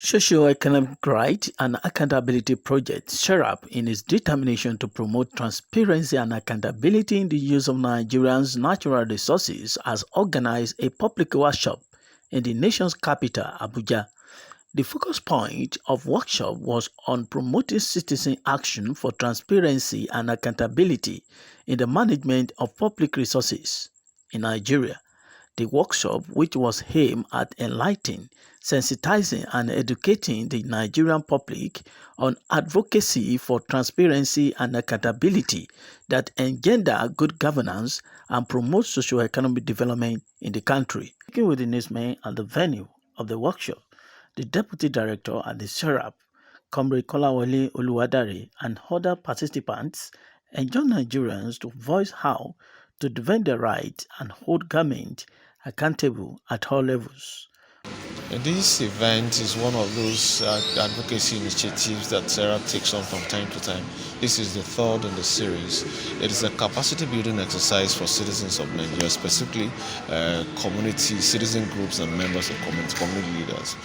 Socio-Economic Right and Accountability Project (SERAP), in its determination to promote transparency and accountability in the use of Nigerians' natural resources, has organized a public workshop in the nation's capital, Abuja. The focus point of workshop was on promoting citizen action for transparency and accountability in the management of public resources in Nigeria. The workshop, which was aimed at enlightening, sensitizing and educating the Nigerian public on advocacy for transparency and accountability that engender good governance and promote socio-economic development in the country. Speaking with the newsmen at the venue of the workshop, the Deputy Director at the SERAP, Comrade Kolawole Oluwadare, and other participants enjoined Nigerians to voice how to defend their rights and hold government accountable at all levels. This event is one of those advocacy initiatives that SERAP takes on from time to time. This is the third in the series. It is a capacity building exercise for citizens of Nigeria, specifically community, citizen groups and members of community leaders.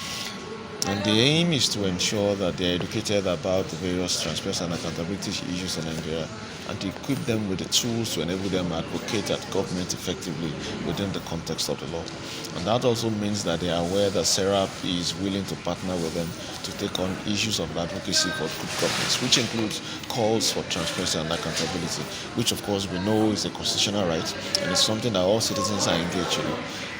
And the aim is to ensure that they are educated about the various transparency and accountability issues in Nigeria and to equip them with the tools to enable them to advocate at government effectively within the context of the law. And that also means that they are aware that SERAP is willing to partner with them to take on issues of advocacy for good governance, which includes calls for transparency and accountability, which of course we know is a constitutional right and it's something that all citizens are engaged in.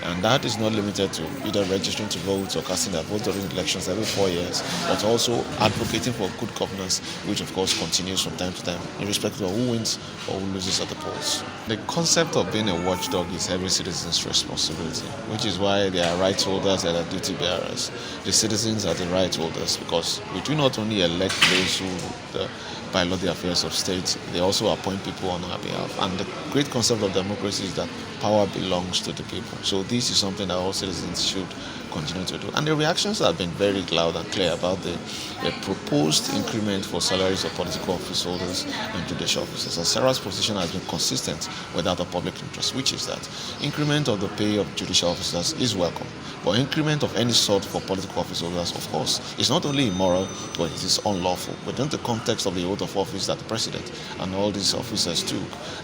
And that is not limited to either registering to vote or casting their vote during elections every 4 years, but also advocating for good governance, which of course continues from time to time, irrespective of who wins or who loses at the polls. The concept of being a watchdog is every citizen's responsibility, which is why there are rights holders and duty bearers. The citizens are the right holders because we do not only elect those who pilot the affairs of state, they also appoint people on our behalf. And the great concept of democracy is that power belongs to the people. So this is something that all citizens should continue to do. And the reactions have been very loud and clear about the proposed increment for salaries of political office holders and judicial officers. And Sarah's position has been consistent with that of public interest, which is that increment of the pay of judicial officers is welcome. But increment of any sort for political office holders, of course, is not only immoral, but it is unlawful within the context of the oath of office that the president and all these officers took,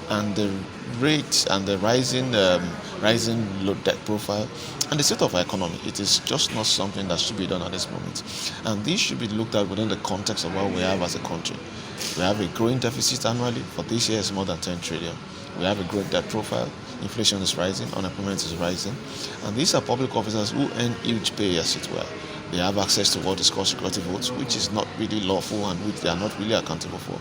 and the rate and the rising low debt profile and the state of our economy. It is just not something that should be done at this moment. And this should be looked at within the context of what we have as a country. We have a growing deficit annually. For this year, it's more than 10 trillion. We have a great debt profile. Inflation is rising. Unemployment is rising. And these are public officers who earn huge pay, as it were. They have access to what is called security votes, which is not really lawful and which they are not really accountable for.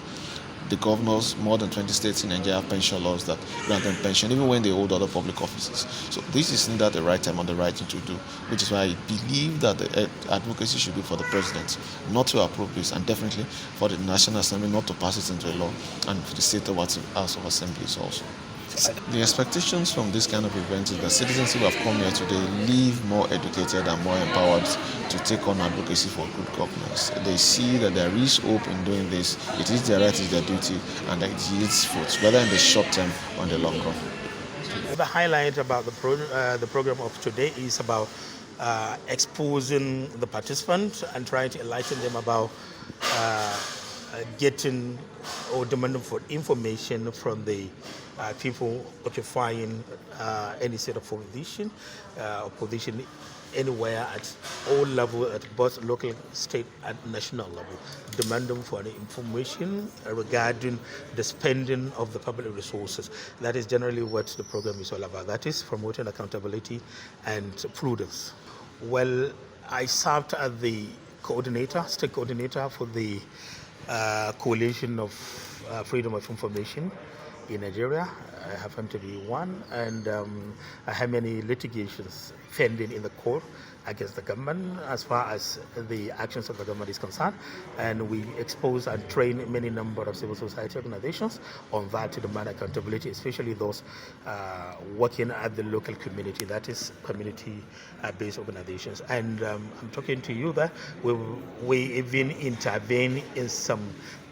The governors, more than 20 states in Nigeria, have pension laws that grant them pension even when they hold other public offices. So this is neither the right time or the right thing to do, which is why I believe that the advocacy should be for the president not to approve this, and definitely for the National Assembly not to pass it into a law, and for the state of House of Assemblies also. The expectations from this kind of event is that citizens who have come here today leave more educated and more empowered to take on advocacy for good governance. They see that there is hope in doing this. It is their right, it is their duty, and that it yields fruits, whether in the short term or in the long run. The highlight about the program of today is about exposing the participants and trying to enlighten them about getting or demanding for information from the people occupying any sort of position anywhere at all levels, at both local, state, and national level, demanding for the information regarding the spending of the public resources. That is generally what the program is all about. That is promoting accountability and prudence. Well, I served as the state coordinator for the Coalition of Freedom of Information in Nigeria. I happen to be one, and I have many litigations pending in the court against the government as far as the actions of the government is concerned, and we expose and train many number of civil society organizations on that to demand accountability, especially those working at the local community, that is community-based organizations. And I'm talking to you that we even intervene in some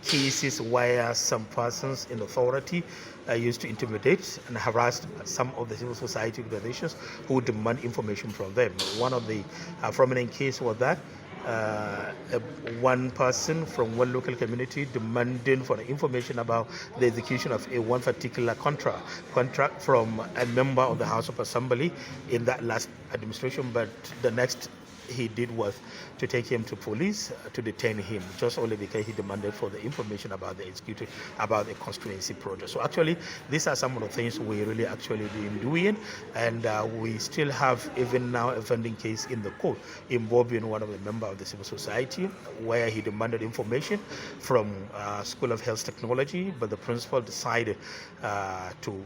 cases where some persons in authority used to intimidate and harass some of the civil society organizations who demand information from them. One of the prominent cases was that one person from one local community demanding for the information about the execution of one particular contract from a member of the House of Assembly in that last administration, but the next he did was to take him to police to detain him, just only because he demanded for the information about the executive, about the constituency project. So actually, these are some of the things we really actually been doing, and we still have even now a pending case in the court involving one of the members of the civil society, where he demanded information from School of Health Technology, but the principal decided to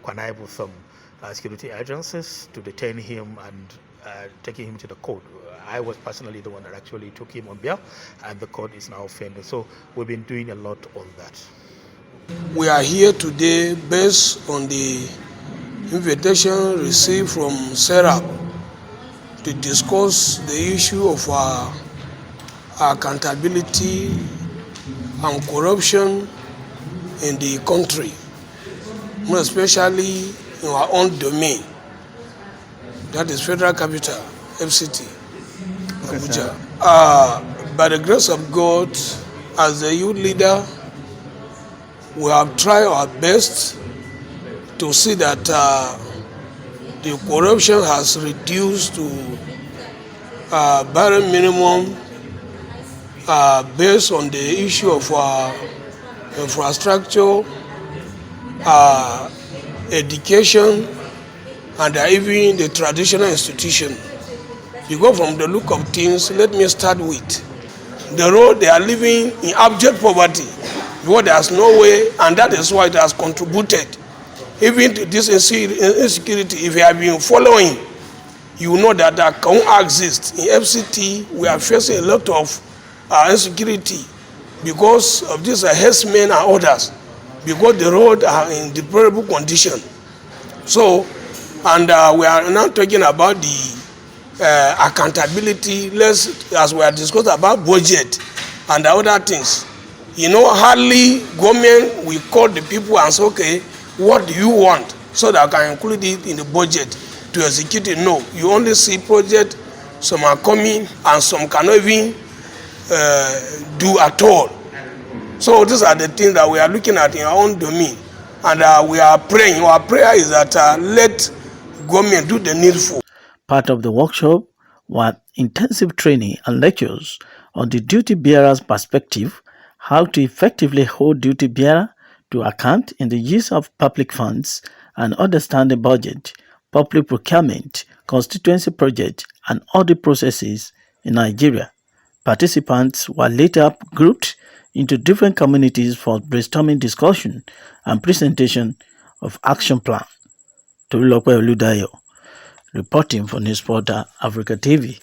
connive with some security agencies to detain him and taking him to the court. I was personally the one that actually took him on bail, and the court is now offended. So we've been doing a lot on that. We are here today based on the invitation received from SERAP to discuss the issue of accountability and corruption in the country, more especially in our own domain, that is Federal Capital, FCT, Abuja. By the grace of God, as the youth leader, we have tried our best to see that the corruption has reduced to bare minimum based on the issue of infrastructure, education, and even the traditional institution. You go from the look of things, let me start with the road. They are living in abject poverty because there's no way, and that is why it has contributed even to this insecurity. If you have been following, you know that that can exist. In FCT, we are facing a lot of insecurity because of these herdsmen and others, because the road are in deplorable condition. So, and we are now talking about the accountability. As we are discussing about budget and other things, you know, hardly government will call the people and say, okay, what do you want, so that I can include it in the budget to execute it. No, you only see projects, some are coming and some cannot even do at all. So these are the things that we are looking at in our own domain, and we are praying. Our prayer is that let government do the needful. Part of the workshop were intensive training and lectures on the duty bearer's perspective, how to effectively hold duty bearer to account in the use of public funds and understand the budget, public procurement, constituency project, and audit processes in Nigeria. Participants were later grouped into different communities for brainstorming discussion and presentation of action plan. Tolulope Oludayo, reporting for News Portal Africa TV.